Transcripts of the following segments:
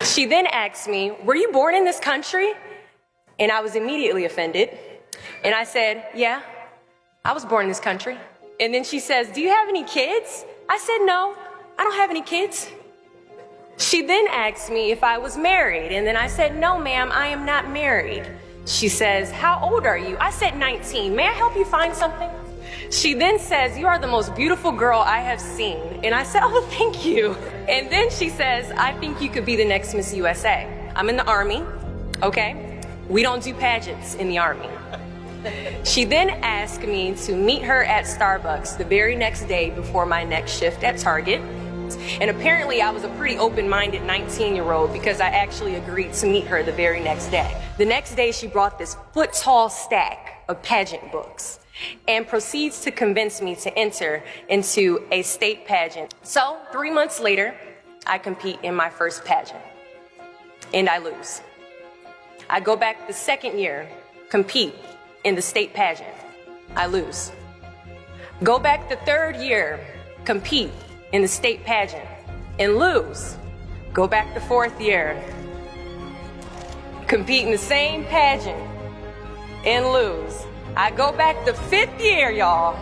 She then asked me, were you born in this country? And I was immediately offended. And I said, yeah, I was born in this country. And then she says, do you have any kids? I said, no, I don't have any kids. She then asked me if I was married. And then I said, no, ma'am, I am not married. She says, how old are you? I said 19. May I help you find something? She then says, you are the most beautiful girl I have seen. And I said, oh, thank you. And then she says, I think you could be the next Miss USA. I'm in the Army, okay? We don't do pageants in the Army. She then asked me to meet her at Starbucks the very next day before my next shift at Target. And apparently I was a pretty open-minded 19-year-old because I actually agreed to meet her the very next day. The next day she brought this foot-tall stack of pageant books and proceeds to convince me to enter into a state pageant. So 3 months later, I compete in my first pageant and I lose. I go back the second year, compete in the state pageant. I lose. Go back the third year, compete in the state pageant and lose. Go back the fourth year, compete in the same pageant and lose. I go back the fifth year, y'all.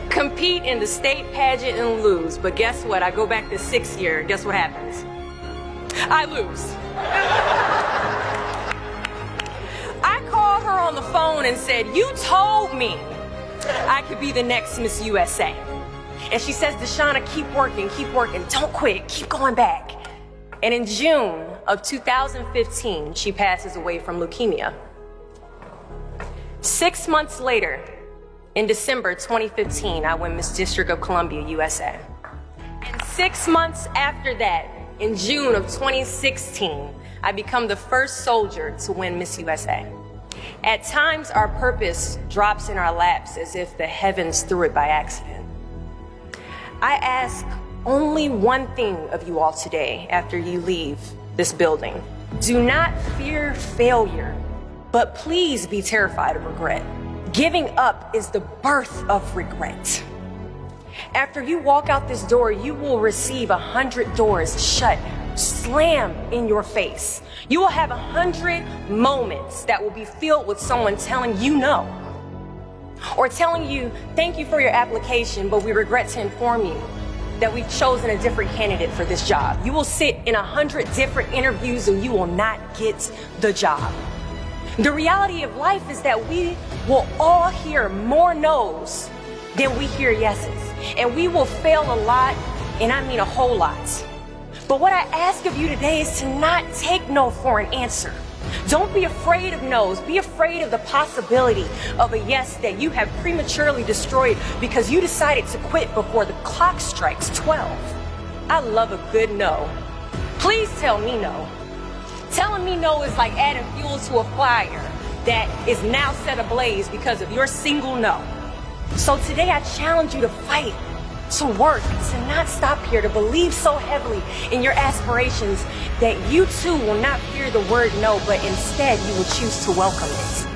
Compete in the state pageant and lose. But guess what? I go back the sixth year. Guess what happens? I lose. I called her on the phone and said, you told me I could be the next Miss USA. And she says, Deshauna, keep working, don't quit, keep going back. And in June of 2015, she passes away from leukemia. 6 months later, in December 2015, I win Miss District of Columbia, USA. And 6 months after that, in June of 2016, I become the first soldier to win Miss USA. At times, our purpose drops in our laps as if the heavens threw it by accident. I ask only one thing of you all today after you leave this building. Do not fear failure, but please be terrified of regret. Giving up is the birth of regret. After you walk out this door, you will receive 100 doors shut, slam in your face. You will have 100 moments that will be filled with someone telling you no, or telling you, thank you for your application, but we regret to inform you that we've chosen a different candidate for this job. You will sit in 100 different interviews and you will not get the job. The reality of life is that we will all hear more no's than we hear yeses. And we will fail a lot, and I mean a whole lot. But what I ask of you today is to not take no for an answer. Don't be afraid of no's. Be afraid of the possibility of a yes that you have prematurely destroyed because you decided to quit before the clock strikes 12. I love a good no. Please tell me no. Telling me no is like adding fuel to a fire that is now set ablaze because of your single no. So today I challenge you to fight, to work, to not stop here, to believe so heavily in your aspirations that you too will not fear the word no, but instead you will choose to welcome it.